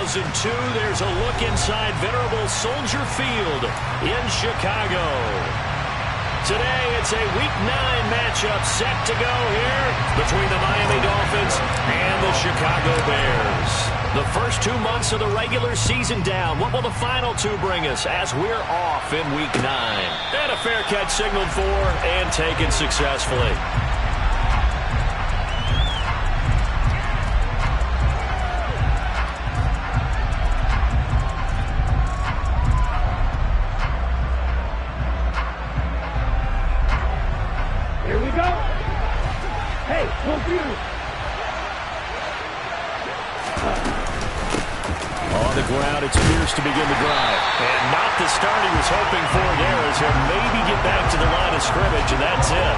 2002, there's a look inside venerable Soldier Field in Chicago. Today, it's a Week 9 matchup set to go here between the Miami Dolphins and the Chicago Bears. The first 2 months of the regular season down. What will the final two bring us as we're off in Week 9? And a fair catch signaled for and taken successfully. Here we go. Hey, no fear. On the ground, it's Pierce to begin the drive. And not the start he was hoping for there as he'll maybe get back to the line of scrimmage, and that's it.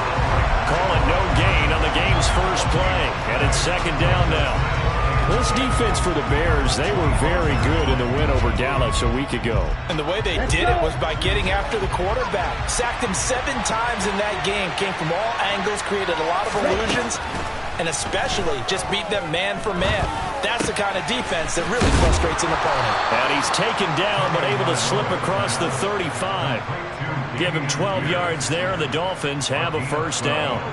Call it no gain on the game's first play. And it's second down now. This defense for the Bears, they were very good in the win over Dallas a week ago. And the way they did it was by getting after the quarterback. Sacked him 7 times in that game. Came from all angles, created a lot of illusions, and especially just beat them man for man. That's the kind of defense that really frustrates an opponent. And he's taken down but able to slip across the 35. Give him 12 yards there, and the Dolphins have a first down.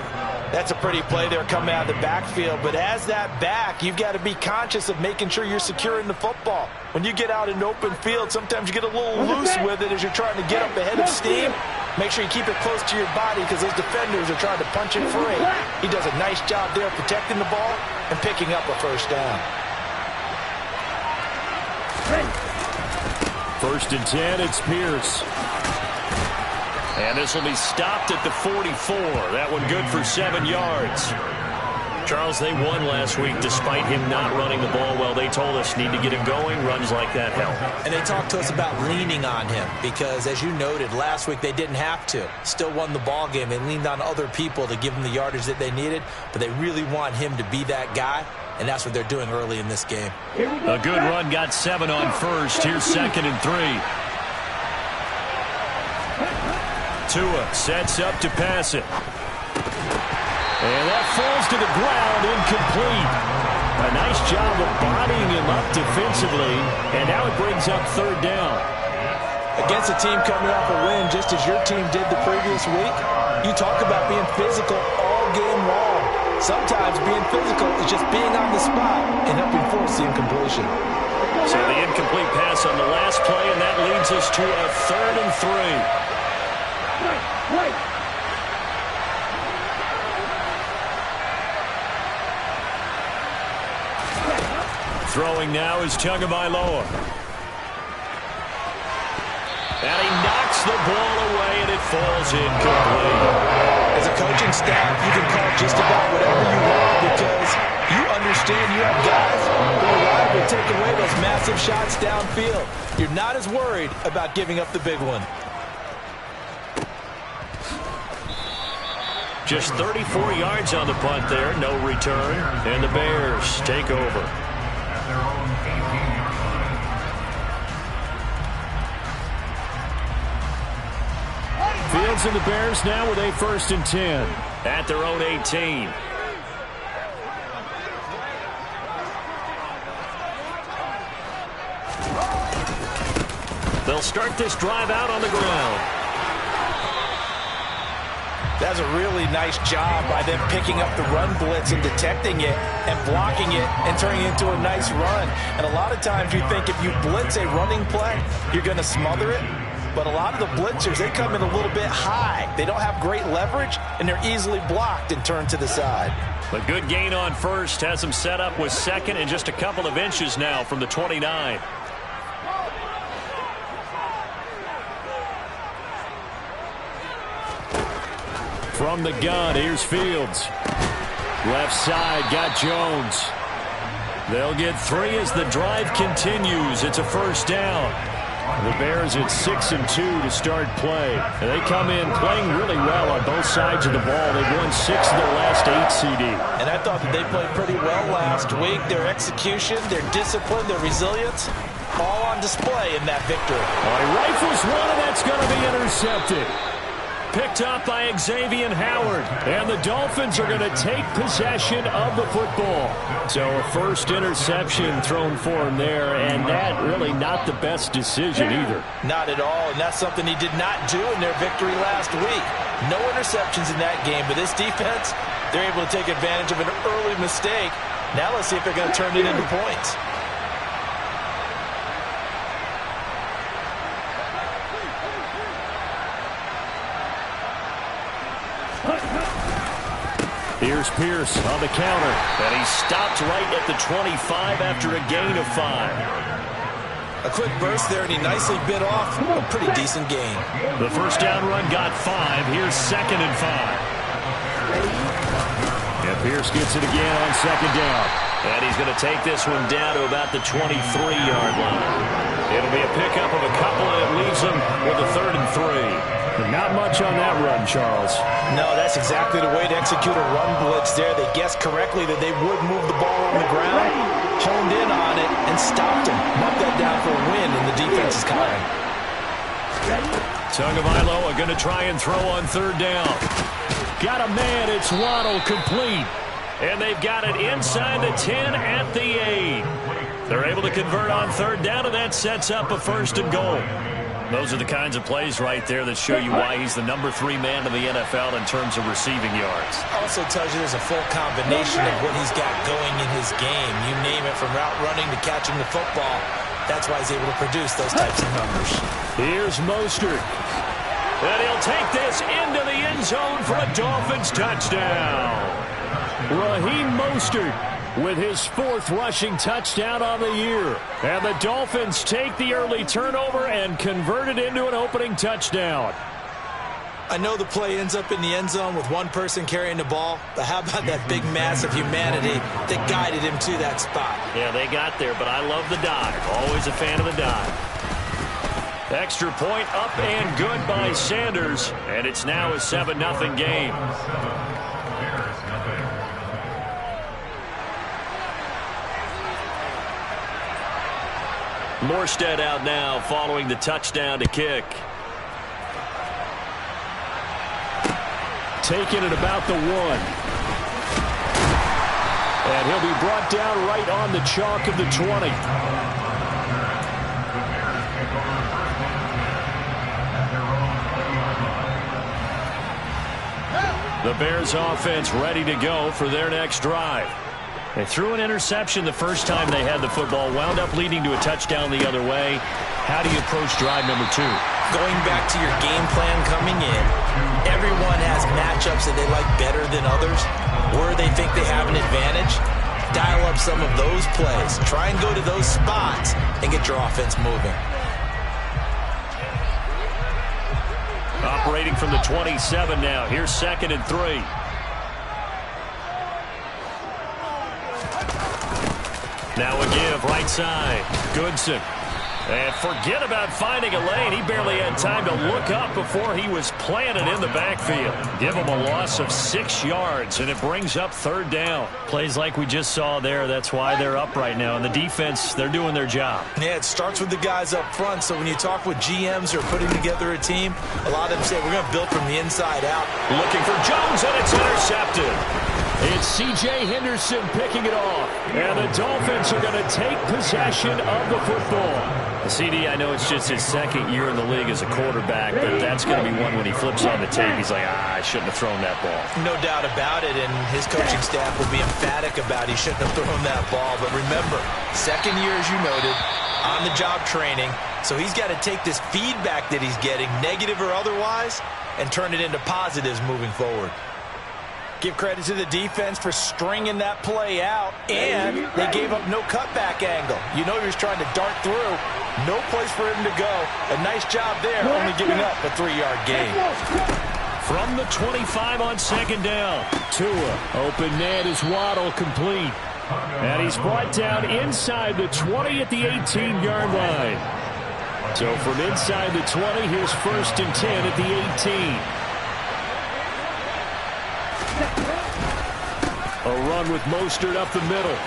That's a pretty play there coming out of the backfield, but as that back, you've got to be conscious of making sure you're securing the football. When you get out in open field, sometimes you get a little loose with it as you're trying to get up ahead of steam. Make sure you keep it close to your body because those defenders are trying to punch it free. He does a nice job there protecting the ball and picking up a first down. First and 10, it's Pierce. And this will be stopped at the 44. That one good for 7 yards. Charles, they won last week despite him not running the ball well. They told us need to get him going. Runs like that help. And they talked to us about leaning on him because, as you noted, last week they didn't have to. Still won the ball game. They leaned on other people to give them the yardage that they needed, but they really want him to be that guy, and that's what they're doing early in this game. A good run got 7 on first. Here's 2nd and 3. Tua sets up to pass it. And that falls to the ground, incomplete. A nice job of bodying him up defensively, and now it brings up 3rd down. Against a team coming off a win, just as your team did the previous week, you talk about being physical all game long. Sometimes being physical is just being on the spot and helping force the incompletion. So the incomplete pass on the last play, and that leads us to a 3rd and 3. Wait. Throwing now is Tagovailoa. And he knocks the ball away, and it falls incomplete. As a coaching staff, you can call just about whatever you want because you understand you have guys who are liable to take away those massive shots downfield. You're not as worried about giving up the big one. Just 34 yards on the punt there, no return, and the Bears take over. Fields and the Bears now with a 1st and 10 at their own 18. They'll start this drive out on the ground. That's a really nice job by them picking up the run blitz and detecting it and blocking it and turning it into a nice run. And a lot of times you think if you blitz a running play, you're going to smother it. But a lot of the blitzers, they come in a little bit high. They don't have great leverage, and they're easily blocked and turned to the side. But good gain on first has them set up with 2nd and just a couple of inches now from the 29. From the gun, here's Fields. Left side, got Jones. They'll get 3 as the drive continues. It's a first down. The Bears at 6 and 2 to start play. And they come in playing really well on both sides of the ball. They've won 6 of their last 8 CD. And I thought that they played pretty well last week. Their execution, their discipline, their resilience, all on display in that victory. He rifles one, and that's going to be intercepted. picked up by Xavier Howard. And the Dolphins are going to take possession of the football. So a first interception thrown for him there, and that really not the best decision either. Not at all, and that's something he did not do in their victory last week. No interceptions in that game, but this defense, they're able to take advantage of an early mistake. Now let's see if they're going to turn it into points. Here's Pierce on the counter, and he stopped right at the 25 after a gain of 5. A quick burst there, and he nicely bit off a pretty decent gain. The first down run got 5. Here's 2nd and 5. And Pierce gets it again on 2nd down. And he's going to take this one down to about the 23-yard line. It'll be a pickup of a couple, and it leaves him with a 3rd and 3. But not much on that run, Charles. No, that's exactly the way to execute a run blitz there. They guessed correctly that they would move the ball on the ground, honed in on it, and stopped him. Knocked that down for a win in the defense's column. Tagovailoa are going to try and throw on 3rd down. Got a man. It's Waddle, complete. And they've got it inside the 10 at the 8. They're able to convert on 3rd down, and that sets up a 1st and goal. Those are the kinds of plays right there that show you why he's the number 3 man in the NFL in terms of receiving yards. Also tells you there's a full combination of what he's got going in his game. You name it, from route running to catching the football. That's why he's able to produce those types of numbers. Here's Mostert. And he'll take this into the end zone for a Dolphins touchdown. Raheem Mostert with his 4th rushing touchdown on the year. And the Dolphins take the early turnover and convert it into an opening touchdown. I know the play ends up in the end zone with one person carrying the ball, but how about that big mass of humanity that guided him to that spot? Yeah, they got there, but I love the dive. Always a fan of the dive. Extra point up and good by Sanders, and it's now a 7-0 game. Morstead out now following the touchdown to kick. Taking it about the 1. And he'll be brought down right on the chalk of the 20. The Bears offense ready to go for their next drive. They threw an interception the first time they had the football, wound up leading to a touchdown the other way. How do you approach drive number 2? Going back to your game plan coming in, everyone has matchups that they like better than others, where they think they have an advantage. Dial up some of those plays. Try and go to those spots and get your offense moving. Operating from the 27 now. Here's 2nd and 3. Now a give, right side. Goodson. And forget about finding a lane. He barely had time to look up before he was planted in the backfield. Give him a loss of 6 yards, and it brings up 3rd down. Plays like we just saw there, that's why they're up right now. And the defense, they're doing their job. Yeah, it starts with the guys up front. So when you talk with GMs who are putting together a team, a lot of them say, we're going to build from the inside out. Looking for Jones, and it's intercepted. It's C.J. Henderson picking it off. And the Dolphins are going to take possession of the football. CD, I know it's just his 2nd year in the league as a quarterback, but that's going to be one when he flips on the tape. He's like, I shouldn't have thrown that ball. No doubt about it, and his coaching staff will be emphatic about he shouldn't have thrown that ball. But remember, 2nd year, as you noted, on-the-job training. So he's got to take this feedback that he's getting, negative or otherwise, and turn it into positives moving forward. Give credit to the defense for stringing that play out, and they gave up no cutback angle. You know he was trying to dart through. No place for him to go. A nice job there, only giving up a 3-yard gain. From the 25 on 2nd down. Tua, open man is Waddle, complete. And he's brought down inside the 20 at the 18-yard line. So from inside the 20, here's 1st and 10 at the 18. A run with Mostert up the middle.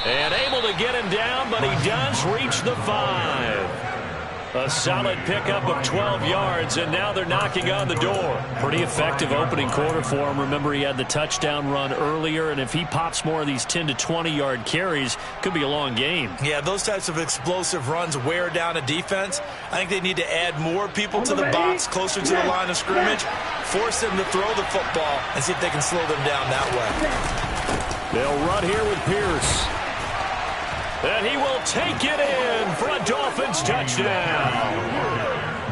And able to get him down, but he does reach the 5. A solid pickup of 12 yards, and now they're knocking on the door. Pretty effective opening quarter for him. Remember, he had the touchdown run earlier, and if he pops more of these 10 to 20-yard carries, could be a long game. Yeah, those types of explosive runs wear down a defense. I think they need to add more people to the box, closer to the line of scrimmage, force them to throw the football, and see if they can slow them down that way. They'll run here with Pierce. And he will take it in for a Dolphins touchdown.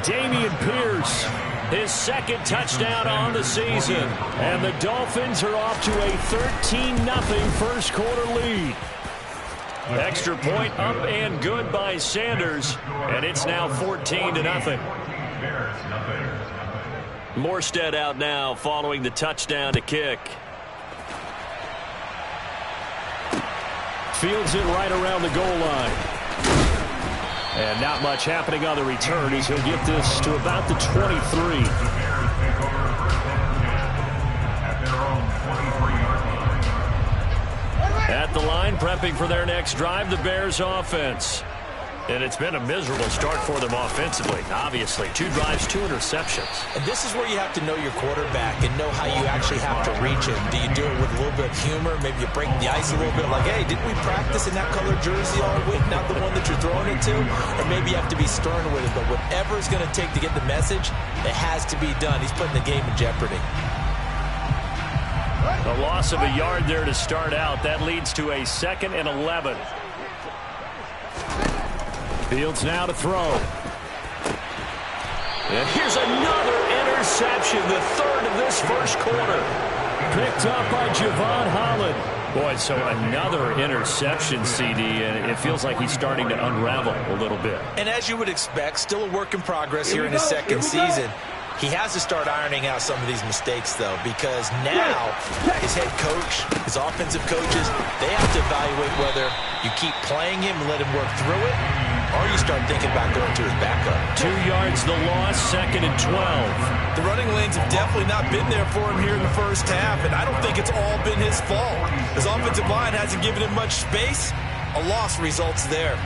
Dameon Pierce, his second touchdown on the season. And the Dolphins are off to a 13-0 first quarter lead. Extra point up and good by Sanders. And it's now 14-0. Morstead out now following the touchdown to kick. Fields it right around the goal line. And not much happening on the return as he'll get this to about the 23. At the line, prepping for their next drive, the Bears offense. And it's been a miserable start for them offensively. Obviously, 2 drives, 2 interceptions. And this is where you have to know your quarterback and know how you actually have to reach him. Do you do it with a little bit of humor? Maybe you break the ice a little bit like, hey, didn't we practice in that color jersey all week, not the one that you're throwing it to? Or maybe you have to be stern with it. But whatever it's going to take to get the message, it has to be done. He's putting the game in jeopardy. A loss of a yard there to start out. That leads to a 2nd and 11. Fields now to throw. And here's another interception, the 3rd of this first quarter. Picked up by Javon Holland. Boy, so another interception, CD, and it feels like he's starting to unravel a little bit. And as you would expect, still a work in progress here in his second season. He has to start ironing out some of these mistakes, though, because now his head coach, his offensive coaches, they have to evaluate whether you keep playing him and let him work through it, or you start thinking about going to his backup. 2 yards the loss, 2nd and 12. The running lanes have definitely not been there for him here in the first half, and I don't think it's all been his fault. His offensive line hasn't given him much space. A loss results there.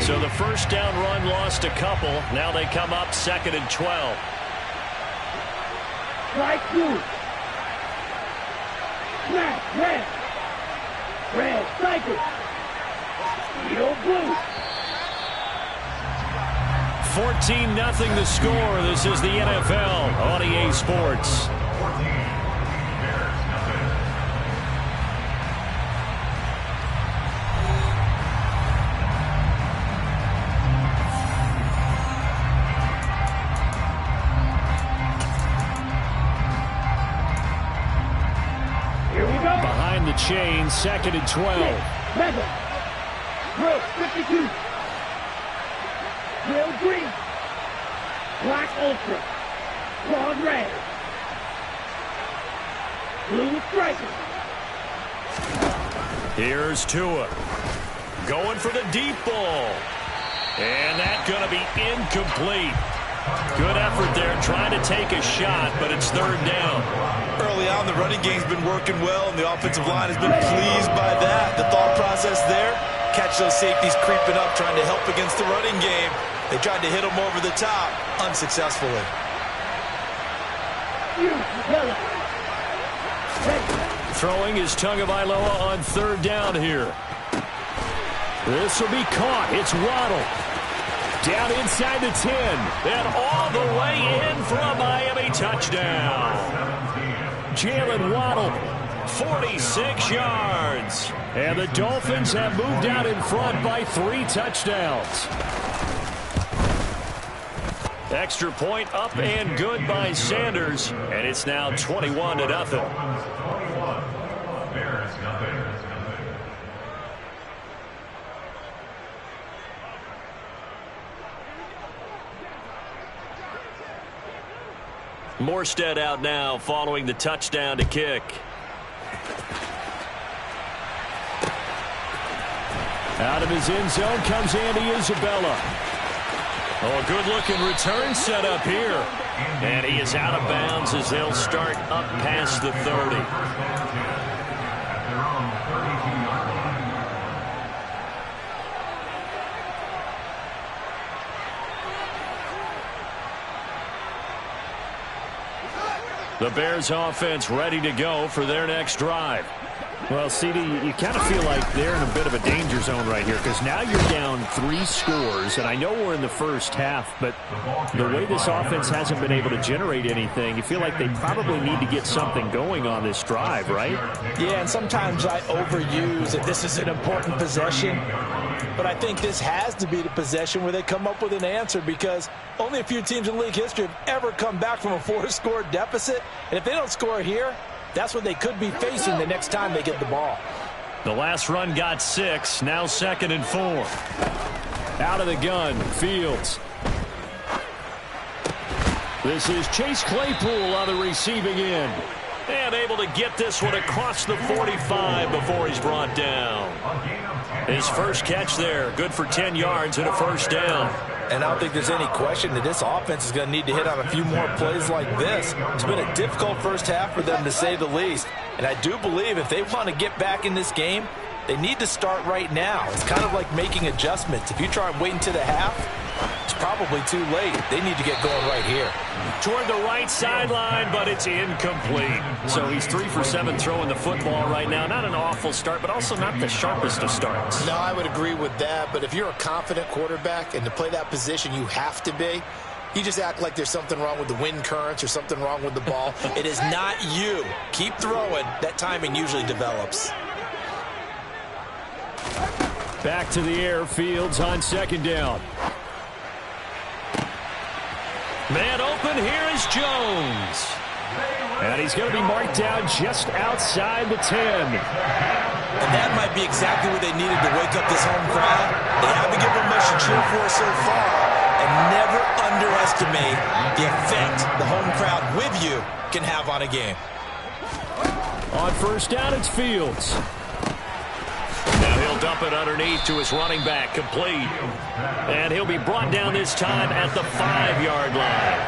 So the first down run lost a couple. Now they come up 2nd and 12. Strike 2. Smash, red. Red, cycle. Yellow, blue. 14-0 the score. This is the NFL on EA Sports. Behind the chain, 2nd and 12. Mega. Drill 52. Drill green. Black ultra. Claude red. Blue striker. Here's Tua. Going for the deep ball. And that's going to be incomplete. Good effort there trying to take a shot, but it's 3rd down. Early on, the running game's been working well, and the offensive line has been pleased by that. The thought process there, catch those safeties creeping up, trying to help against the running game. They tried to hit them over the top, unsuccessfully. Throwing is Tagovailoa on 3rd down here. This will be caught. It's Waddle. Down inside the 10. And all the way in for a Miami touchdown. Jalen Waddle, 46 yards. And the Dolphins have moved out in front by 3 touchdowns. Extra point up and good by Sanders. And it's now 21-0. Morstead out now following the touchdown to kick. Out of his end zone comes Andy Isabella. Oh, a good-looking return set up here. And he is out of bounds as they'll start up past the 30. The Bears offense ready to go for their next drive. Well, CD, you kind of feel like they're in a bit of a danger zone right here because now you're down 3 scores, and I know we're in the first half, but the way this offense hasn't been able to generate anything, you feel like they probably need to get something going on this drive, right? Yeah, and sometimes I overuse that this is an important possession, but I think this has to be the possession where they come up with an answer because only a few teams in league history have ever come back from a 4-score deficit, and if they don't score here, that's what they could be facing the next time they get the ball. The last run got 6. Now 2nd and 4. Out of the gun, Fields. This is Chase Claypool on the receiving end. And able to get this one across the 45 before he's brought down. His first catch there, good for 10 yards and a first down. And I don't think there's any question that this offense is going to need to hit on a few more plays like this. It's been a difficult first half for them, to say the least. And I do believe if they want to get back in this game, they need to start right now. It's kind of like making adjustments. If you try and wait until the half, it's probably too late. They need to get going right here. Toward the right sideline, but it's incomplete. So he's 3 for 7 throwing the football right now. Not an awful start, but also not the sharpest of starts. No, I would agree with that. But if you're a confident quarterback and to play that position, you have to be. You just act like there's something wrong with the wind currents or something wrong with the ball. It is not you. Keep throwing. That timing usually develops. Back to the air, Fields on 2nd down. Man open, here is Jones. And he's going to be marked down just outside the 10. And that might be exactly what they needed to wake up this home crowd. They haven't given much to cheer for so far. And never underestimate the effect the home crowd with you can have on a game. On 1st down, it's Fields. Now he'll dump it underneath to his running back, complete. And he'll be brought down this time at the 5-yard line.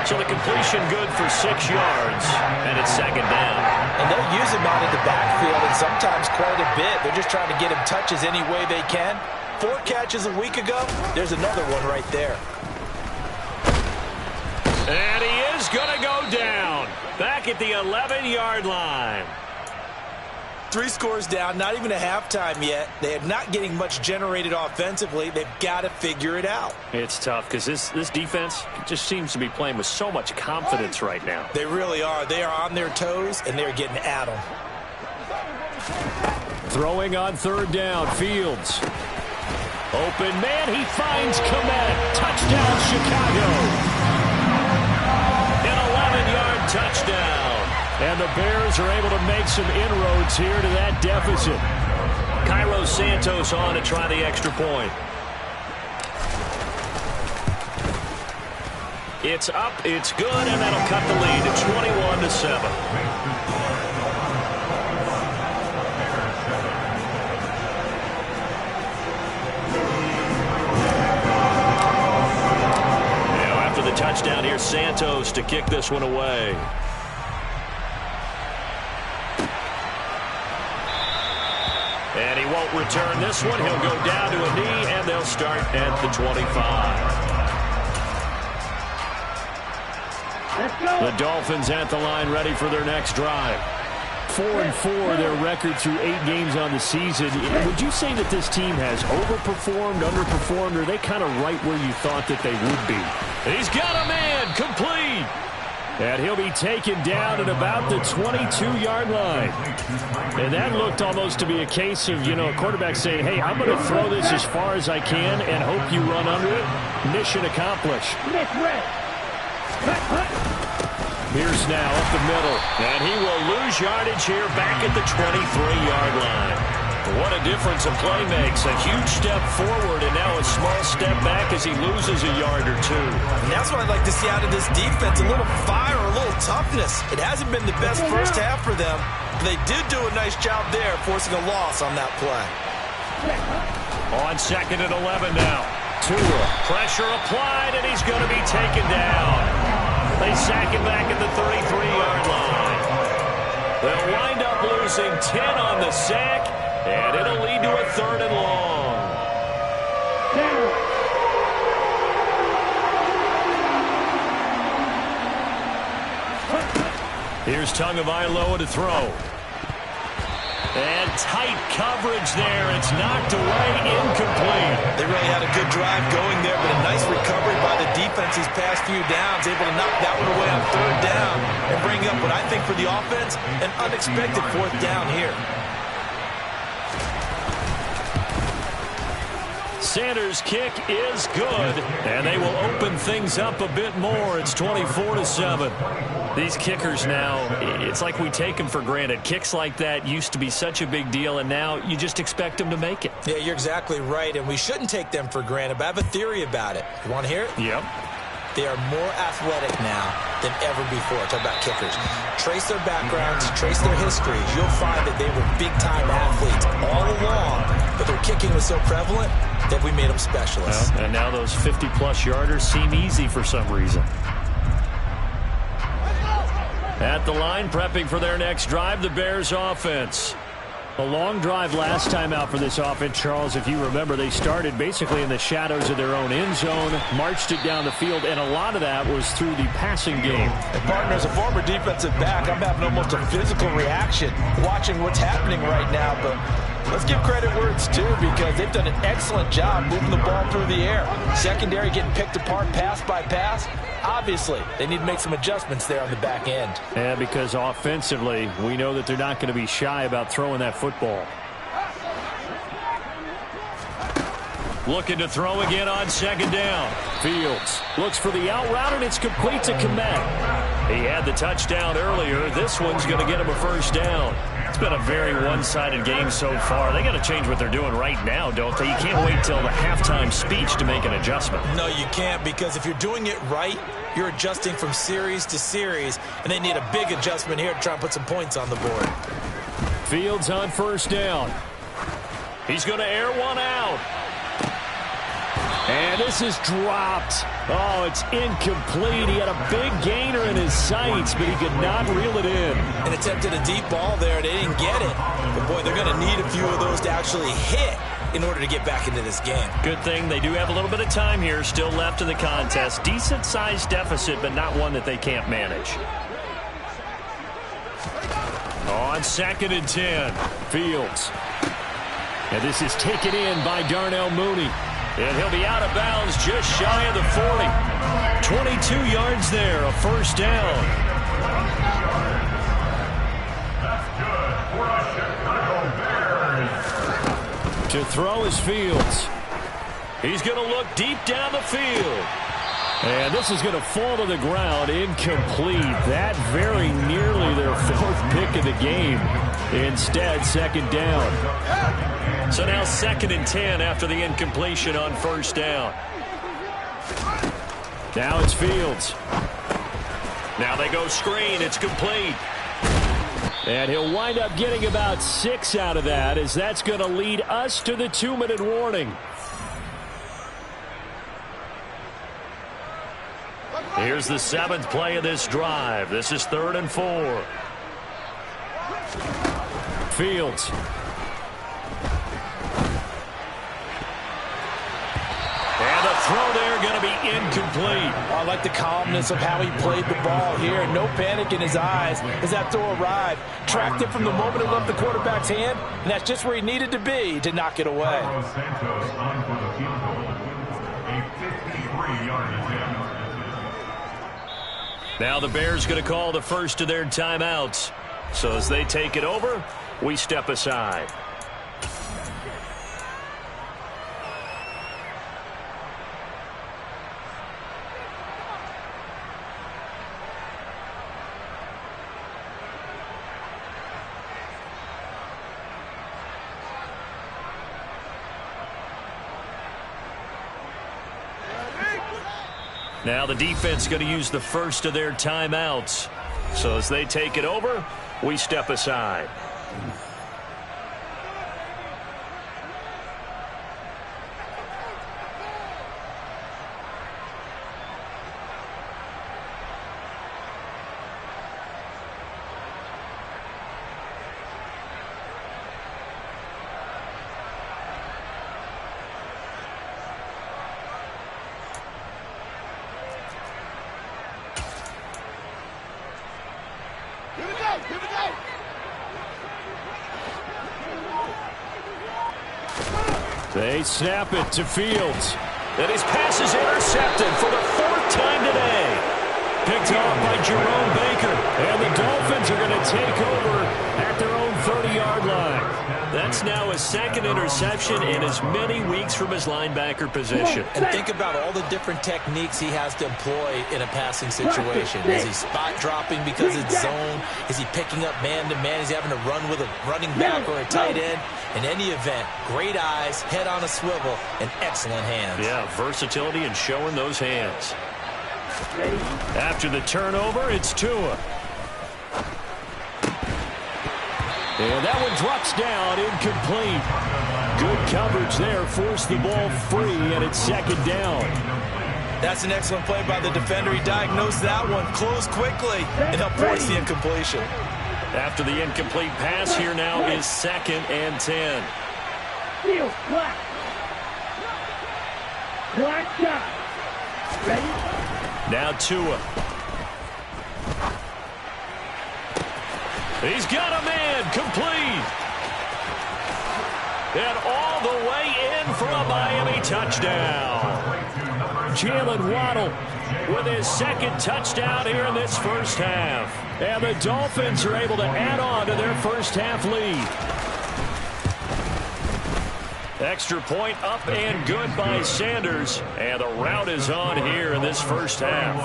So the completion good for 6 yards, and it's 2nd down. And they'll use him out in the backfield, and sometimes quite a bit. They're just trying to get him touches any way they can. 4 catches a week ago, there's another one right there. And he is going to go down. Back at the 11-yard line. 3 scores down, not even a halftime yet. They are not getting much generated offensively. They've got to figure it out. It's tough because this defense just seems to be playing with so much confidence right now. They really are. They are on their toes, and they're getting at them. Throwing on 3rd down, Fields. Open man, he finds Komet. Touchdown, Chicago. An 11-yard touchdown. And the Bears are able to make some inroads here to that deficit. Cairo Santos on to try the extra point. It's up, it's good, and that'll cut the lead to 21-7. Touchdown here, Santos to kick this one away. And he won't return this one. He'll go down to a knee, and they'll start at the 25. The Dolphins at the line, ready for their next drive. 4-4, their record through 8 games on the season. Would you say that this team has overperformed, underperformed, or are they kind of right where you thought that they would be? He's got a man, complete. And he'll be taken down at about the 22-yard line. And that looked almost to be a case of, a quarterback saying, hey, I'm going to throw this as far as I can and hope you run under it. Mission accomplished. Pierce now up the middle, and he will lose yardage here back at the 23-yard line. What a difference a play makes. A huge step forward, and now a small step back as he loses a yard or 2. And that's what I'd like to see out of this defense, a little fire, a little toughness. It hasn't been the best first half for them, but they did do a nice job there, forcing a loss on that play. On 2nd and 11 now. Tua, pressure applied, and he's going to be taken down. They sack him back at the 33-yard line. They'll wind up losing 10 on the sack, and it'll lead to a 3rd and long. Here's Tagovailoa to throw. And tight coverage there. It's knocked away, incomplete. They really had a good drive going there, but a nice recovery by the defense these past few downs, able to knock that one away on 3rd down and bring up what I think for the offense, an unexpected 4th down here. Sanders' kick is good, and they will open things up a bit more. It's 24-7. These kickers now, it's like we take them for granted. Kicks like that used to be such a big deal, and now you just expect them to make it. Yeah, you're exactly right, and we shouldn't take them for granted, but I have a theory about it. You want to hear it? Yep. They are more athletic now than ever before. Talk about kickers. Trace their backgrounds, trace their histories. You'll find that they were big-time athletes all along, but their kicking was so prevalent that we made them specialists. Well, and now those 50-plus yarders seem easy for some reason. At the line, prepping for their next drive, the Bears offense. A long drive last time out for this offense, Charles. If you remember, they started basically in the shadows of their own end zone, marched it down the field, and a lot of that was through the passing game. And partner, as a former defensive back, I'm having almost a physical reaction watching what's happening right now, but let's give credit where it's due because they've done an excellent job moving the ball through the air. Secondary getting picked apart pass by pass. Obviously, they need to make some adjustments there on the back end. Yeah, because offensively, we know that they're not going to be shy about throwing that football. Looking to throw again on 2nd down. Fields looks for the out route, and it's complete to Kmet. He had the touchdown earlier. This one's going to get him a 1st down. It's been a very one-sided game so far. They got to change what they're doing right now, don't they? You can't wait till the halftime speech to make an adjustment. No, you can't, because if you're doing it right, you're adjusting from series to series, and they need a big adjustment here to try and put some points on the board. Fields on 1st down. He's going to air one out. And this is dropped. Oh, it's incomplete. He had a big gainer in his sights, but he could not reel it in. And attempted a deep ball there. They didn't get it. But, boy, they're going to need a few of those to actually hit in order to get back into this game. Good thing they do have a little bit of time here still left in the contest. Decent-sized deficit, but not one that they can't manage. On 2nd and 10. Fields. And this is taken in by Darnell Mooney. And he'll be out of bounds just shy of the 40. 22 yards there, a 1st down. To throw is Fields. He's going to look deep down the field. And this is going to fall to the ground, incomplete. That very nearly their 4th pick of the game. Instead, 2nd down. So now 2nd and 10 after the incompletion on 1st down. Now it's Fields. Now they go screen. It's complete. And he'll wind up getting about 6 out of that, as that's going to lead us to the 2-minute warning. Here's the 7th play of this drive. This is 3rd and 4. Fields. And the throw there going to be incomplete. I like the calmness of how he played the ball here. No panic in his eyes as that throw arrived. Tracked it from the moment it left the quarterback's hand, and that's just where he needed to be to knock it away. Now the Bears going to call the first of their timeouts. So as they take it over, we step aside. Now the defense going to use the first of their timeouts. So as they take it over, we step aside. They snap it to Fields. And his pass is intercepted for the 4th time today. Picked off by Jerome Baker. And the Dolphins are going to take over at their own 30-yard line. That's now his 2nd interception in as many weeks from his linebacker position. And think about all the different techniques he has to employ in a passing situation. Is he spot dropping because it's zone? Is he picking up man-to-man? Is he having to run with a running back or a tight end? In any event, great eyes, head on a swivel, and excellent hands. Yeah, versatility and showing those hands. After the turnover, it's Tua. And that one drops down, incomplete. Good coverage there, forced the ball free, and it's 2nd down. That's an excellent play by the defender. He diagnosed that one, closed quickly, and helped force the incompletion. After the incomplete pass, here now is 2nd and 10. Black shot. Ready? Now Tua. He's got a man, complete. And all the way in for a Miami touchdown. Jalen Waddle with his 2nd touchdown here in this first half. And the Dolphins are able to add on to their first half lead. Extra point up and good by Sanders. And the route is on here in this first half.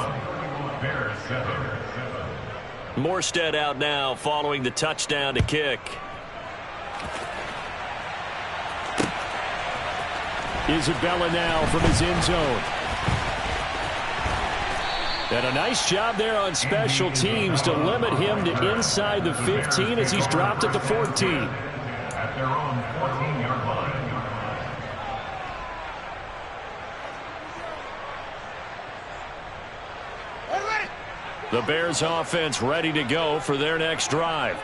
Morstead out now following the touchdown to kick. Isabella now from his end zone. And a nice job there on special teams to limit him to inside the 15 as he's dropped at the 14. At their own 14-yard line. The Bears offense ready to go for their next drive.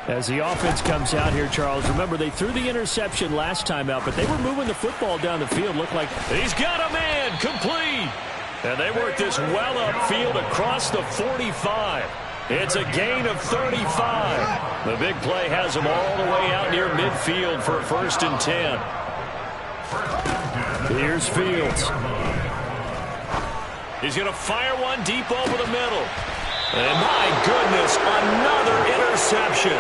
As the offense comes out here, Charles, remember they threw the interception last time out, but they were moving the football down the field. Looked like he's got a man, complete. And they work this well upfield across the 45. It's a gain of 35. The big play has them all the way out near midfield for a 1st and 10. Here's Fields. He's going to fire one deep over the middle. And my goodness, another interception.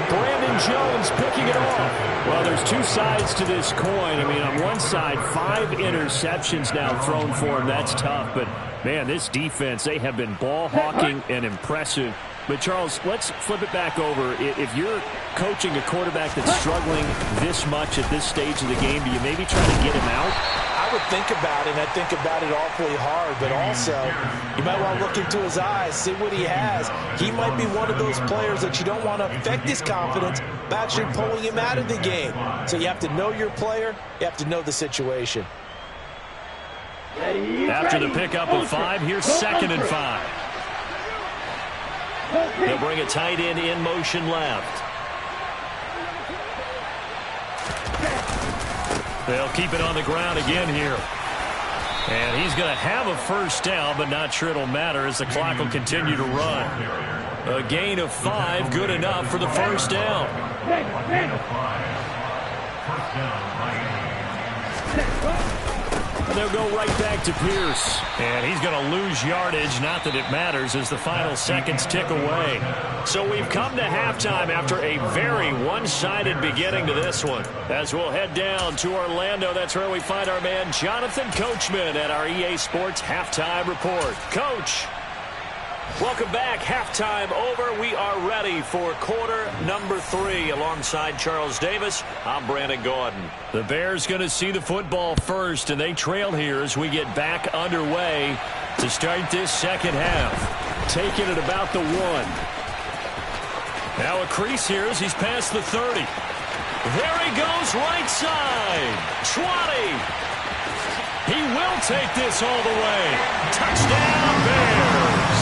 Brandon Jones picking it off. Well, there's 2 sides to this coin. I mean, on one side, 5 interceptions now thrown for him. That's tough. But, man, this defense, they have been ball hawking and impressive. But, Charles, let's flip it back over. If you're coaching a quarterback that's struggling this much at this stage of the game, do you maybe try to get him out? I would think about it, and I think about it awfully hard, but also you might want to look into his eyes, see what he has. He might be one of those players that you don't want to affect his confidence by actually pulling him out of the game. So you have to know your player, you have to know the situation. After the pickup of 5, here's 2nd and 5. They'll bring a tight end in motion left. They'll keep it on the ground again here. And he's going to have a 1st down, but not sure it'll matter as the clock will continue to run. A gain of 5, good enough for the 1st down. And they'll go right back to Pierce. And he's going to lose yardage, not that it matters, as the final seconds tick away. So we've come to halftime after a very one-sided beginning to this one. As we'll head down to Orlando, that's where we find our man Jonathan Coachman at our EA Sports Halftime Report. Coach, welcome back. Halftime over. We are ready for quarter number 3. Alongside Charles Davis, I'm Brandon Gordon. The Bears going to see the football first, and they trail here as we get back underway to start this second half. Taking it about the 1. Now a crease here as he's past the 30. There he goes, right side. 20. He will take this all the way. Touchdown, Bears.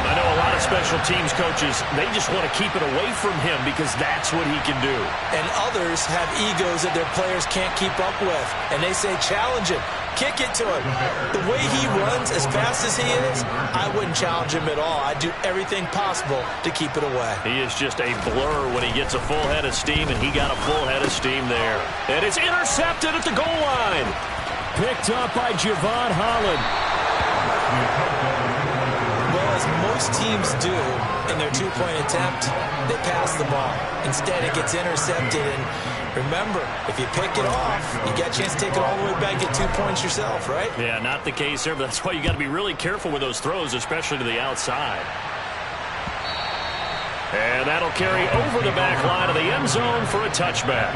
I know a lot of of special teams coaches, they just want to keep it away from him because that's what he can do. And others have egos that their players can't keep up with. And they say, challenge him. Kick it to him. The way he runs as fast as he is, I wouldn't challenge him at all. I'd do everything possible to keep it away. He is just a blur when he gets a full head of steam, and he got a full head of steam there. And it's intercepted at the goal line. Picked up by Javon Holland. Well, as most teams do in their two-point attempt, they pass the ball. Instead, it gets intercepted. And remember, if you pick it off, you got a chance to take it all the way back, get 2 points yourself, right? Yeah, not the case there, but that's why you got to be really careful with those throws, especially to the outside. And that'll carry over the back line of the end zone for a touchback.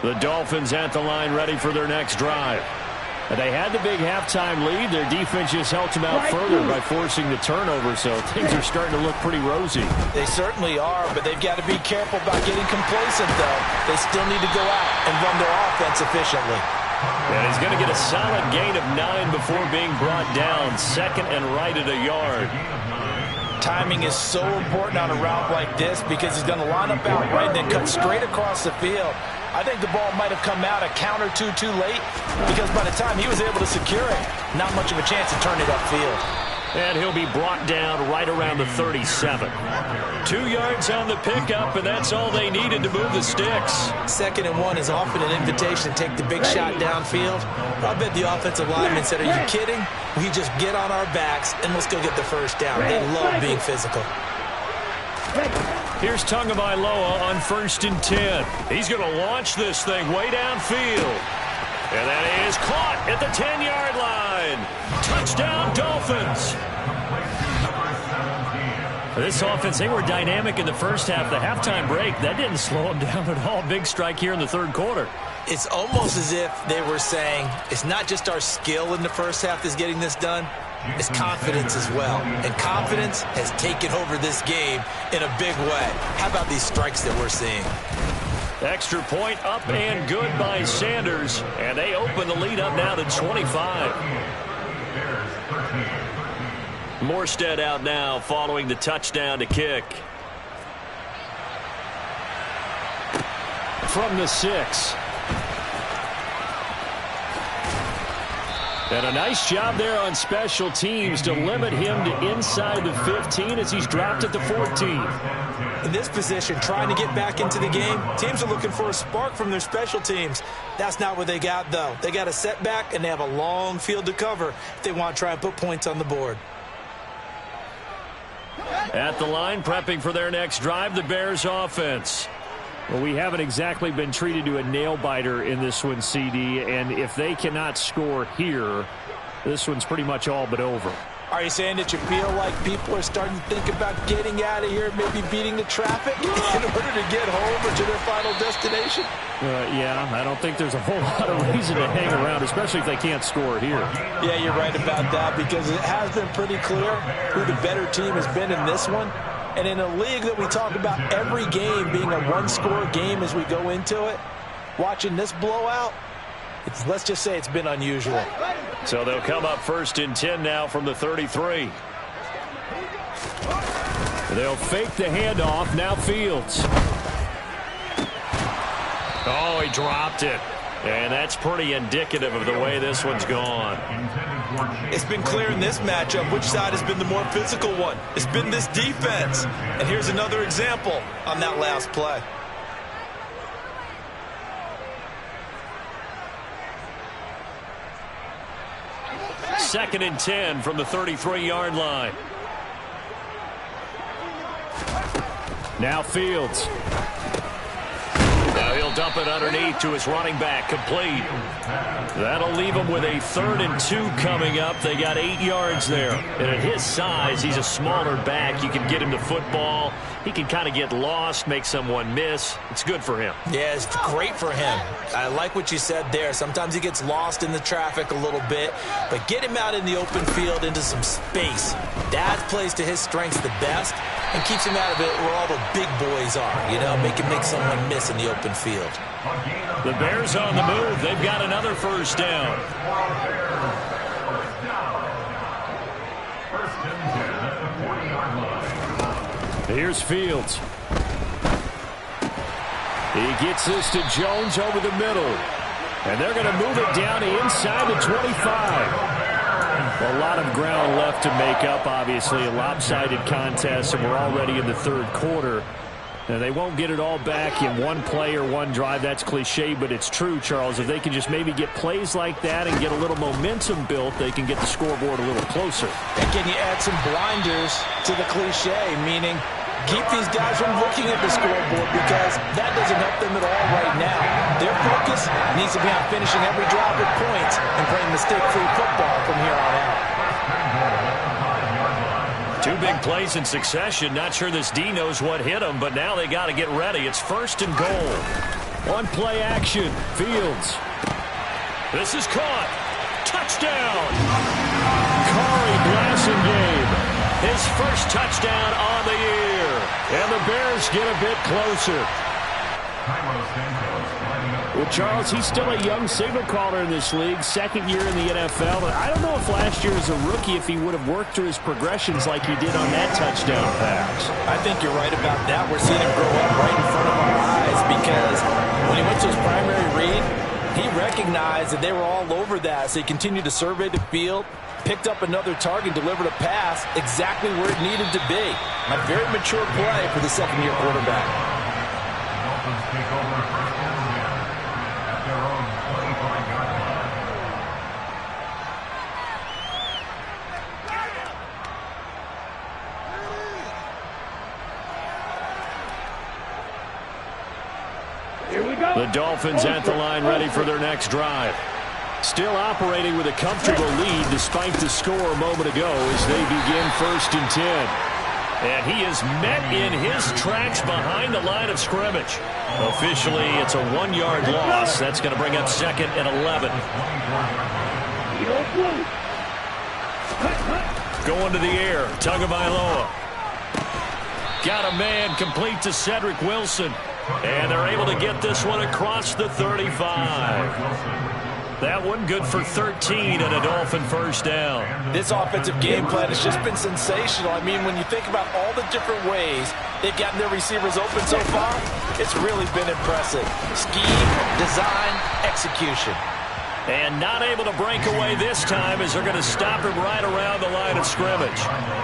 The Dolphins at the line ready for their next drive. They had the big halftime lead. Their defense just helped them out further by forcing the turnover, so things are starting to look pretty rosy. They certainly are, but they've got to be careful about getting complacent, though. They still need to go out and run their offense efficiently. And he's going to get a solid gain of 9 before being brought down. Second and right at a yard. Timing is so important on a route like this because he's going to line up out right and then cut straight across the field. I think the ball might have come out a count or two too late because by the time he was able to secure it, not much of a chance to turn it upfield. And he'll be brought down right around the 37. 2 yards on the pickup, and that's all they needed to move the sticks. 2nd and 1 is often an invitation to take the big shot downfield. I bet the offensive lineman said, are you kidding? We just get on our backs and let's go get the first down. They love being physical. Here's Tagovailoa on 1st and 10. He's going to launch this thing way downfield. And that is caught at the 10-yard line. Touchdown, Dolphins. This offense, they were dynamic in the first half. The halftime break, that didn't slow them down at all. Big strike here in the third quarter. It's almost as if they were saying, it's not just our skill in the first half that's getting this done. It's confidence as well. And confidence has taken over this game in a big way. How about these strikes that we're seeing? Extra point up and good by Sanders. And they open the lead up now to 25. Morstead out now following the touchdown to kick. From the 6. And a nice job there on special teams to limit him to inside the 15 as he's dropped at the 14. In this position, trying to get back into the game, teams are looking for a spark from their special teams. That's not what they got, though. They got a setback, and they have a long field to cover if they want to try and put points on the board. At the line, prepping for their next drive, the Bears offense. Well, we haven't exactly been treated to a nail-biter in this one, CD, and if they cannot score here, this one's pretty much all but over. Are you saying that you feel like people are starting to think about getting out of here, maybe beating the traffic in order to get home or to their final destination? Yeah, I don't think there's a whole lot of reason to hang around, especially if they can't score here. Yeah, you're right about that because it has been pretty clear who the better team has been in this one. And in a league that we talk about every game being a one-score game as we go into it, watching this blowout, let's just say it's been unusual. So they'll come up 1st and 10 now from the 33. They'll fake the handoff. Now Fields. Oh, he dropped it. And that's pretty indicative of the way this one's gone. It's been clear in this matchup which side has been the more physical one. It's been this defense. And here's another example on that last play. Second and 10 from the 33-yard line. Now Fields. Now he'll dump it underneath to his running back, complete. That'll leave him with a 3rd and 2 coming up. They got 8 yards there. And at his size, he's a smaller back. You can get him the football. He can kind of get lost, make someone miss. It's good for him. Yeah, it's great for him. I like what you said there. Sometimes he gets lost in the traffic a little bit, but get him out in the open field into some space. That plays to his strengths the best and keeps him out of it where all the big boys are, you know, make someone miss in the open field. The Bears on the move. They've got another first down. Here's Fields. He gets this to Jones over the middle. And they're going to move it down to inside the 25. A lot of ground left to make up, obviously. A lopsided contest, and we're already in the third quarter. Now, they won't get it all back in one play or one drive. That's cliche, but it's true, Charles. If they can just maybe get plays like that and get a little momentum built, they can get the scoreboard a little closer. And can you add some blinders to the cliche, meaning keep these guys from looking at the scoreboard, because that doesn't help them at all right now. Their focus needs to be on finishing every drive with points and playing mistake-free football from here on out. Two big plays in succession. Not sure this D knows what hit him, but now they got to get ready. It's first and goal. On play action, Fields. This is caught. Touchdown. Corey Blasingame. His first touchdown on the year. And the Bears get a bit closer. Well, Charles, he's still a young signal caller in this league, second year in the NFL. But I don't know if last year as a rookie, if he would have worked through his progressions like he did on that touchdown pass. I think you're right about that. We're seeing him grow up right in front of our eyes, because when he went to his primary read, he recognized that they were all over that. So he continued to survey the field, picked up another target, delivered a pass exactly where it needed to be. A very mature play for the second-year quarterback. Dolphins take over first and 10 at their own 25-yard line. Here we go. The Dolphins at the line, ready for their next drive. Still operating with a comfortable lead despite the score a moment ago as they begin first and 10. And he is met in his tracks behind the line of scrimmage. Officially, it's a 1-yard loss. That's going to bring up second and 11. Going to the air, Tagovailoa. Got a man complete to Cedric Wilson. And they're able to get this one across the 35. That one good for 13 and a Dolphin first down. This offensive game plan has just been sensational. I mean, when you think about all the different ways they've gotten their receivers open so far, it's really been impressive. Scheme, design, execution. And not able to break away this time as they're going to stop him right around the line of scrimmage.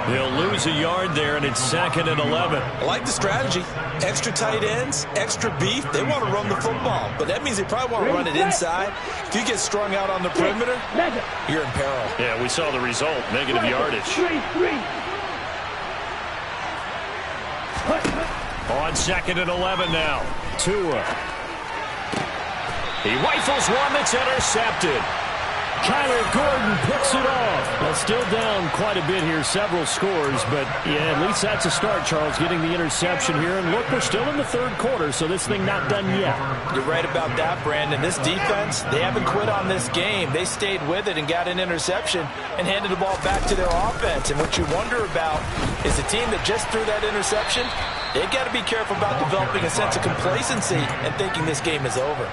They'll lose a yard there, and it's second and 11. I like the strategy. Extra tight ends, extra beef. They want to run the football, but that means they probably want to run it inside. If you get strung out on the perimeter, you're in peril. Yeah, we saw the result, negative yardage. On second and 11 now. Tua. He rifles one that's intercepted. Kyler Gordon picks it off. Well, still down quite a bit here, several scores, but yeah, at least that's a start, Charles, getting the interception here. And look, we're still in the third quarter, so this thing not done yet. You're right about that, Brandon. This defense, they haven't quit on this game. They stayed with it and got an interception and handed the ball back to their offense. And what you wonder about is the team that just threw that interception, they've got to be careful about developing a sense of complacency and thinking this game is over.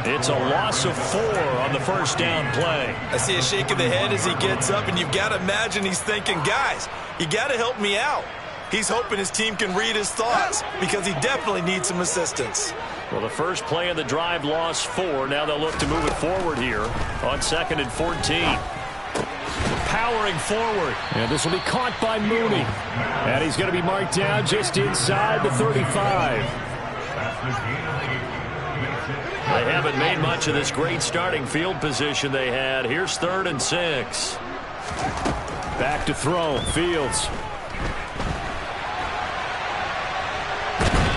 It's a loss of 4 on the first down play. I see a shake of the head as he gets up, and you've got to imagine he's thinking, guys, you got to help me out. He's hoping his team can read his thoughts because he definitely needs some assistance. Well, the first play of the drive lost 4. Now they'll look to move it forward here on second and 14. Powering forward. And this will be caught by Mooney. And he's going to be marked down just inside the 35. They haven't made much of this great starting field position they had. Here's third and 6. Back to throw. Fields.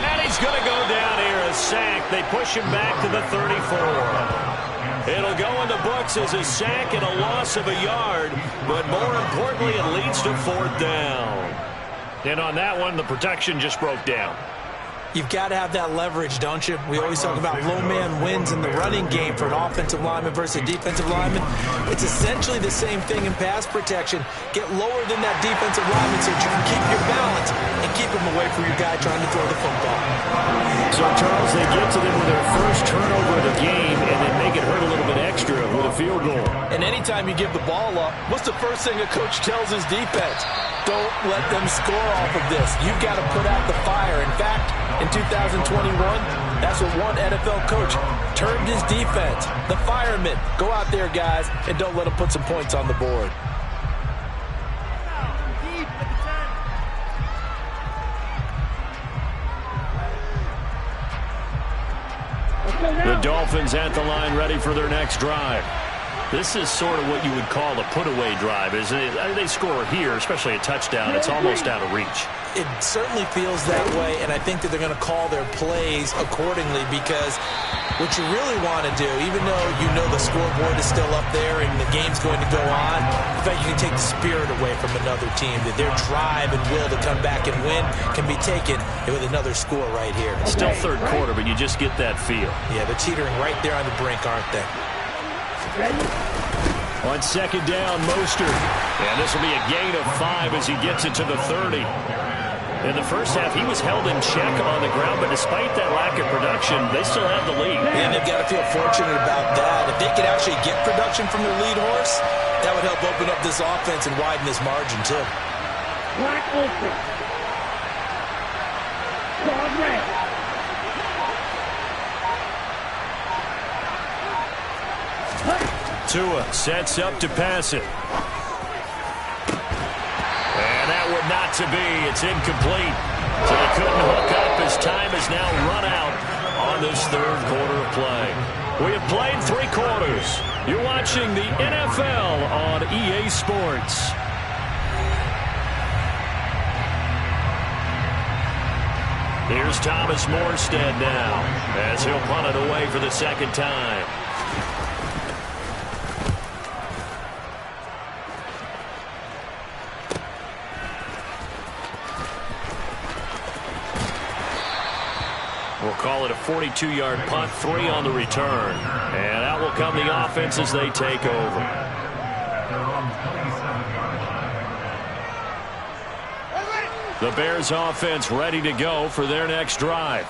And he's going to go down here. A sack. They push him back to the 34. It'll go in the books as a sack and a loss of a yard. But more importantly, it leads to fourth down. And on that one, the protection just broke down. You've got to have that leverage, don't you? We always talk about low man wins in the running game for an offensive lineman versus a defensive lineman. It's essentially the same thing in pass protection. Get lower than that defensive lineman so that you can keep your balance and keep him away from your guy trying to throw the football. So, Charles, they get to them with their first turnover of the game and then make it hurt a little bit extra with a field goal. And anytime you give the ball up, what's the first thing a coach tells his defense? Don't let them score off of this. You've got to put out the fire. In fact, in 2021, that's what one NFL coach termed his defense. The firemen. Go out there, guys, and don't let them put some points on the board. The Dolphins at the line, ready for their next drive. This is sort of what you would call a put-away drive, isn't it? They score here, especially a touchdown. It's almost out of reach. It certainly feels that way, and I think that they're going to call their plays accordingly, because what you really want to do, even though you know the scoreboard is still up there and the game's going to go on, in fact, you can take the spirit away from another team, that their drive and will to come back and win can be taken with another score right here. Still third quarter, but you just get that feel. Yeah, they're teetering right there on the brink, aren't they? On second down, Mostert. And this will be a gain of 5 as he gets it to the 30. In the first half, he was held in check on the ground, but despite that lack of production, they still have the lead. And they've got to feel fortunate about that. If they could actually get production from their lead horse, that would help open up this offense and widen this margin, too. Black open. Guard red. Tua sets up to pass it. And that would not to be. It's incomplete. So they couldn't hook up as time has now run out on this third quarter of play. We have played 3 quarters. You're watching the NFL on EA Sports. Here's Thomas Morstead now as he'll punt it away for the second time. We'll call it a 42-yard punt, 3 on the return. And out will come the offense as they take over. The Bears offense ready to go for their next drive.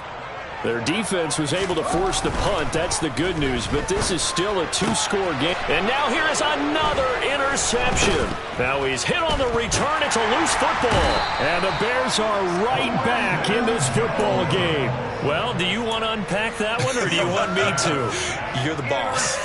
Their defense was able to force the punt. That's the good news, but this is still a 2-score game. And now here is another interception. Now he's hit on the return. It's a loose football. And the Bears are right back in this football game. Well, do you want to unpack that one, or do you want me to? You're the boss.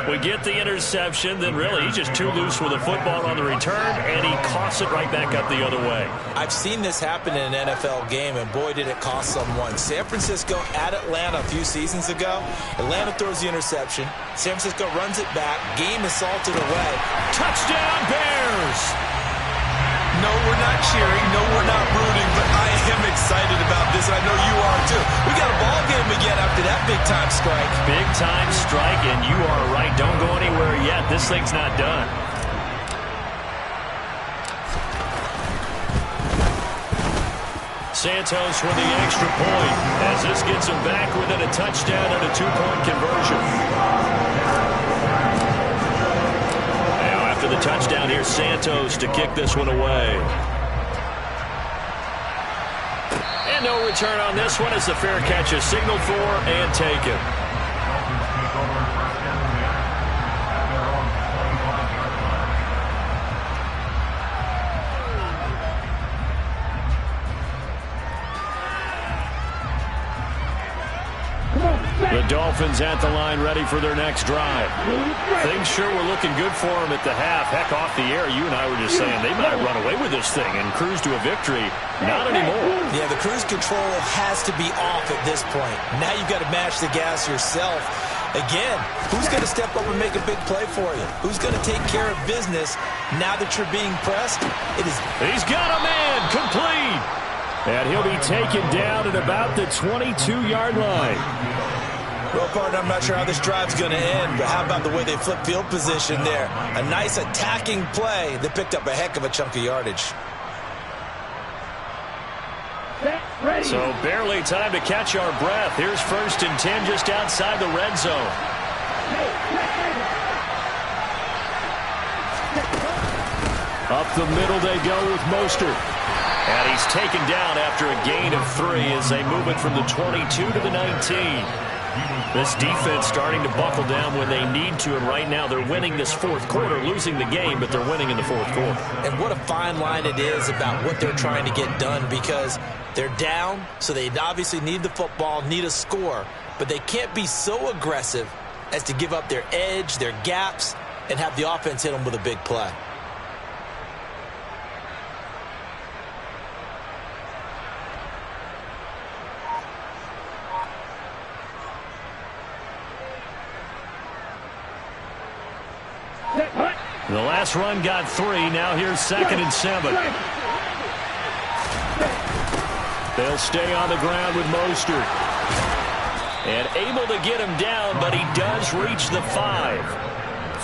We get the interception, then really he's just too loose with the football on the return, and he coughs it right back up the other way. I've seen this happen in an NFL game, and boy, did it cost someone. San Francisco at Atlanta a few seasons ago. Atlanta throws the interception. San Francisco runs it back. Game is salted away. Touchdown, Bears! No, we're not cheering. No, we're not rooting, but I am excited about this, and I know you are too. We got a ball game again after that big-time strike. Big-time strike, and you are right. Don't go anywhere yet. This thing's not done. Santos with the extra point as this gets him back within a touchdown and a 2-point conversion. After the touchdown, here's Santos to kick this one away. And no return on this one as the fair catch is signaled for and taken. The Dolphins at the line, ready for their next drive. Things sure were looking good for them at the half. Heck, off the air, you and I were just saying they might run away with this thing and cruise to a victory. Not anymore. Yeah, the cruise control has to be off at this point. Now you've got to mash the gas yourself. Again, who's going to step up and make a big play for you? Who's going to take care of business now that you're being pressed? He's got a man, complete. And he'll be taken down at about the 22-yard line. Well, partner, I'm not sure how this drive's going to end, but how about the way they flip field position there? A nice attacking play that picked up a heck of a chunk of yardage. So barely time to catch our breath. Here's 1st and 10 just outside the red zone. Up the middle they go with Mostert. And he's taken down after a gain of 3 as they move it from the 22 to the 19. This defense starting to buckle down when they need to, and right now they're winning this fourth quarter, losing the game, but they're winning in the fourth quarter. And what a fine line it is about what they're trying to get done, because they're down, so they obviously need the football, need a score, but they can't be so aggressive as to give up their edge, their gaps, and have the offense hit them with a big play. The last run got 3. Now here's 2nd and 7. They'll stay on the ground with Mostert. And able to get him down, but he does reach the 5.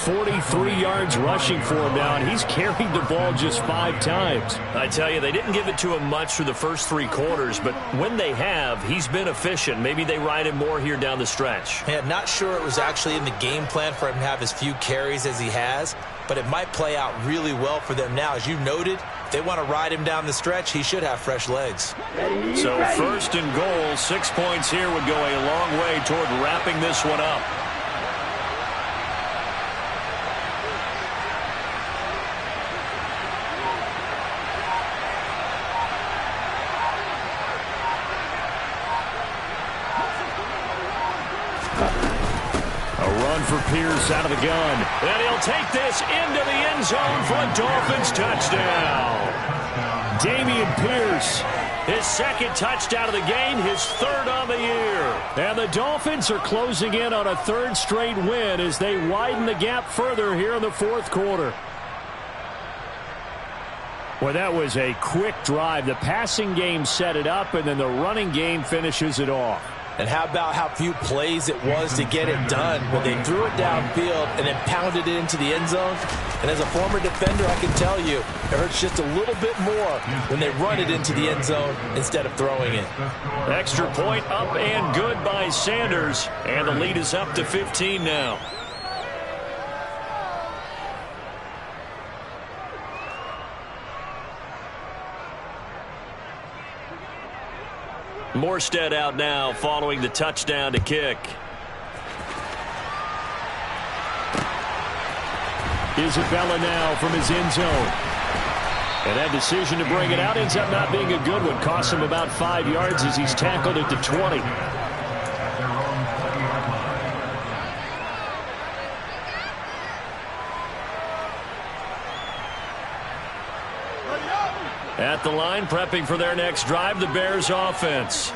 43 yards rushing for him now, and he's carried the ball just 5 times. I tell you, they didn't give it to him much through the first 3 quarters, but when they have, he's been efficient. Maybe they ride him more here down the stretch. Yeah, not sure it was actually in the game plan for him to have as few carries as he has, but it might play out really well for them now. As you noted, if they want to ride him down the stretch, he should have fresh legs. So 1st and goal, 6 points here would go a long way toward wrapping this one up. For Pierce out of the gun. And he'll take this into the end zone for a Dolphins touchdown. Dameon Pierce, his 2nd touchdown of the game, his 3rd on the year. And the Dolphins are closing in on a 3rd straight win as they widen the gap further here in the 4th quarter. Well, that was a quick drive. The passing game set it up, and then the running game finishes it off. And how about how few plays it was to get it done when they threw it downfield and then pounded it into the end zone? And as a former defender, I can tell you, it hurts just a little bit more when they run it into the end zone instead of throwing it. Extra point up and good by Sanders. And the lead is up to 15 now. Morstead out now following the touchdown to kick. Isabella now from his end zone. And that decision to bring it out ends up not being a good one. Costs him about 5 yards as he's tackled at the 20. At the line, prepping for their next drive, the Bears offense.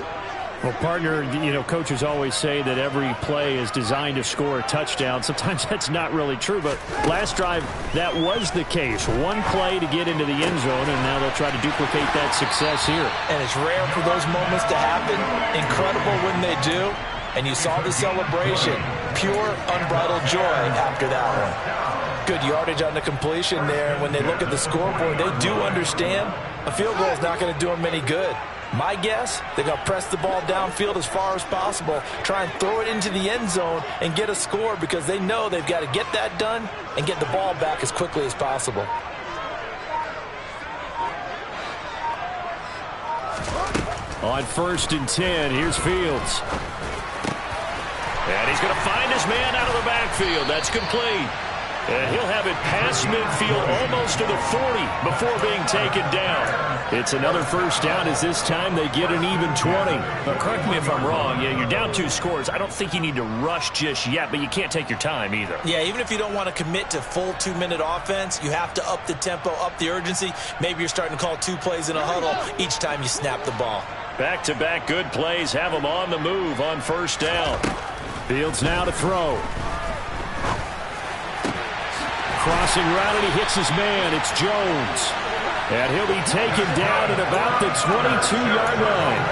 Well, partner, you know, coaches always say that every play is designed to score a touchdown. Sometimes that's not really true, but last drive, that was the case. One play to get into the end zone, and now they'll try to duplicate that success here. And it's rare for those moments to happen. Incredible when they do. And you saw the celebration. Pure, unbridled joy after that one. Good yardage on the completion there. And when they look at the scoreboard, they do understand a field goal is not going to do them any good. My guess, they're going to press the ball downfield as far as possible, try and throw it into the end zone and get a score because they know they've got to get that done and get the ball back as quickly as possible. On 1st and 10, here's Fields. And he's going to find his man out of the backfield. That's complete. And he'll have it past midfield almost to the 40 before being taken down. It's another first down as this time they get an even 20. Now, correct me if I'm wrong. Yeah, you're down 2 scores. I don't think you need to rush just yet, but you can't take your time either. Yeah, even if you don't want to commit to full 2-minute offense, you have to up the tempo, up the urgency. Maybe you're starting to call 2 plays in a huddle each time you snap the ball. Back-to-back good plays have them on the move on first down. Fields now to throw. Crossing route, and he hits his man. It's Jones. And he'll be taken down at about the 22-yard line.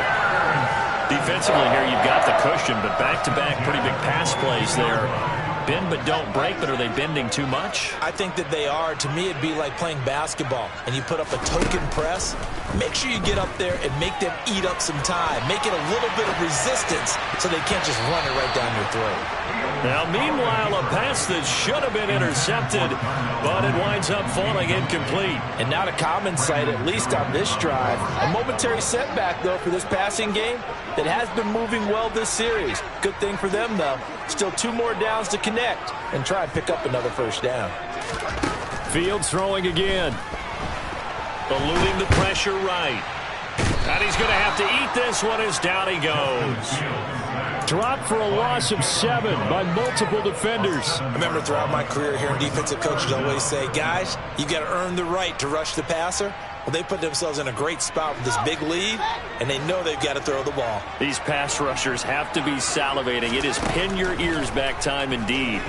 Defensively here, you've got the cushion, but back-to-back pretty big pass plays there. bend but don't break, but are they bending too much? I think that they are. To me, it'd be like playing basketball, and you put up a token press. Make sure you get up there and make them eat up some time. Make it a little bit of resistance so they can't just run it right down your throat. Now, meanwhile, a pass that should have been intercepted, but it winds up falling incomplete. And not a common sight, at least on this drive. A momentary setback, though, for this passing game that has been moving well this series. Good thing for them, though. Still 2 more downs to connect and try and pick up another first down. Fields throwing again. Eluding the pressure right. And he's going to have to eat this one as down he goes. Dropped for a loss of 7 by multiple defenders. I remember throughout my career hearing defensive coaches always say, guys, you got to earn the right to rush the passer. Well, they put themselves in a great spot with this big lead, and they know they've got to throw the ball. These pass rushers have to be salivating. It is pin your ears back time indeed.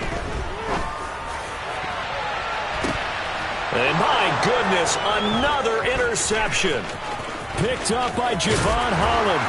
And my goodness, another interception. Picked up by Javon Holland.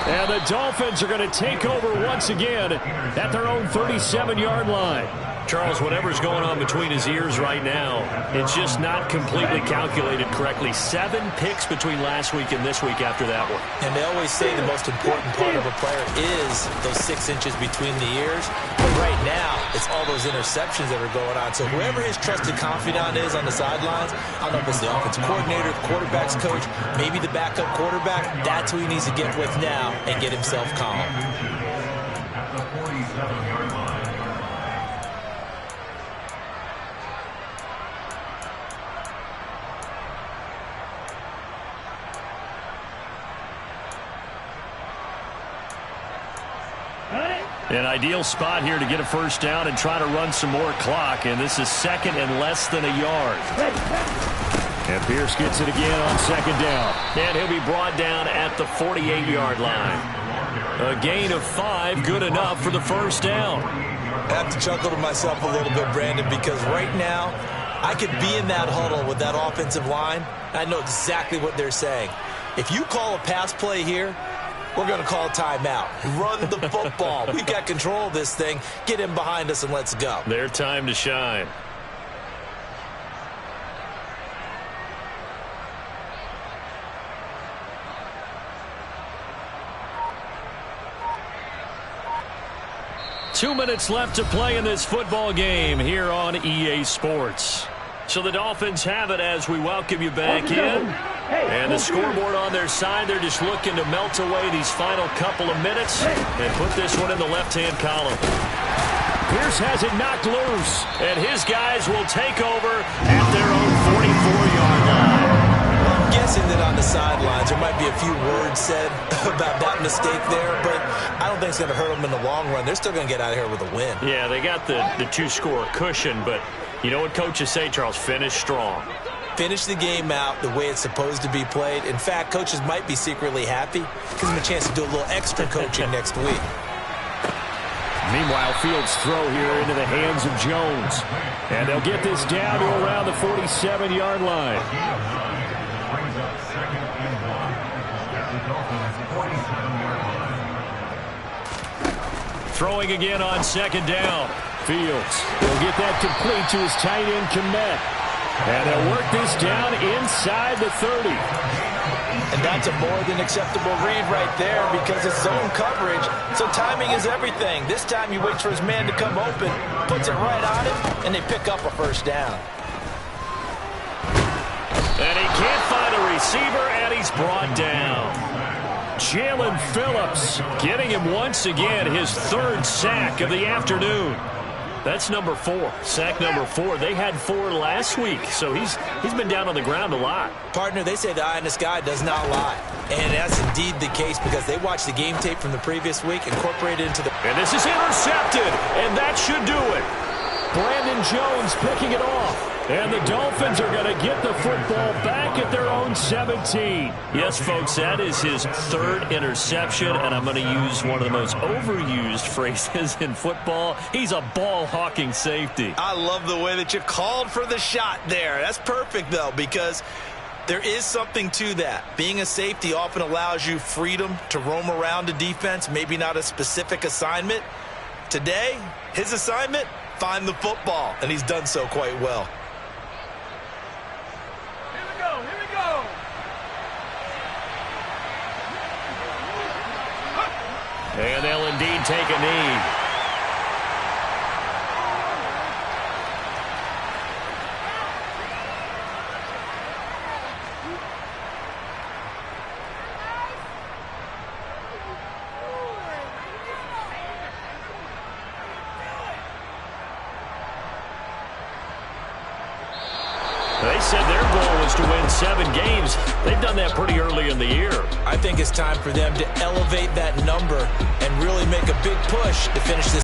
And the Dolphins are going to take over once again at their own 37-yard line. Charles, whatever's going on between his ears right now, it's just not completely calculated correctly. 7 picks between last week and this week after that one. And they always say the most important part of a player is those 6 inches between the ears. But right now, it's all those interceptions that are going on. So whoever his trusted confidant is on the sidelines, I don't know if it's the offensive coordinator, the quarterback's coach, maybe the backup quarterback, that's who he needs to get with now and get himself calm. At the 47-yard line. An ideal spot here to get a first down and try to run some more clock, and this is 2nd and less than a yard. And Pierce gets it again on 2nd down. And he'll be brought down at the 48-yard line. A gain of 5, good enough for the first down. I have to chuckle to myself a little bit, Brandon, because right now I could be in that huddle with that offensive line. I know exactly what they're saying. If you call a pass play here, we're going to call timeout. Run the football. We've got control of this thing. Get him behind us and let's go. Their time to shine. Two minutes left to play in this football game here on EA Sports. So the Dolphins have it as we welcome you back in. And the scoreboard on their side, they're just looking to melt away these final couple of minutes and put this one in the left-hand column. Pierce has it knocked loose. And his guys will take over at their own 44-yard line. I'm guessing that on the sidelines there might be a few words said about that mistake there, but I don't think it's going to hurt them in the long run. They're still going to get out of here with a win. Yeah, they got the 2-score cushion, but you know what coaches say, Charles? Finish strong. Finish the game out the way it's supposed to be played. In fact, coaches might be secretly happy. Gives them a chance to do a little extra coaching next week. Meanwhile, Fields' throw here into the hands of Jones. And they'll get this down to around the 47-yard line. Brings up 2nd and 1 at the Dolphins' 47-yard line. Throwing again on 2nd down. Fields will get that complete to his tight end, Komet. And they'll work this down inside the 30. And that's a more than acceptable read right there because it's zone coverage, so timing is everything. This time he waits for his man to come open, puts it right on him, and they pick up a first down. And he can't find a receiver, and he's brought down. Jalen Phillips getting him once again, his 3rd sack of the afternoon. That's number 4, sack number 4. They had 4 last week, so he's been down on the ground a lot. Partner, they say the eye in the sky does not lie. And that's indeed the case because they watched the game tape from the previous week, incorporated into the... And this is intercepted, and that should do it. Brandon Jones picking it off. And the Dolphins are going to get the football back at their own 17. Yes, folks, that is his 3rd interception, and I'm going to use one of the most overused phrases in football. He's a ball-hawking safety. I love the way that you called for the shot there. That's perfect, though, because there is something to that. Being a safety often allows you freedom to roam around a defense, maybe not a specific assignment. Today, his assignment, find the football, and he's done so quite well. Here we go. Here we go. And they'll indeed take a knee. They said their goal was to win 7 games. They've done that pretty early in the year. I think it's time for them to elevate that number and really make a big push to finish this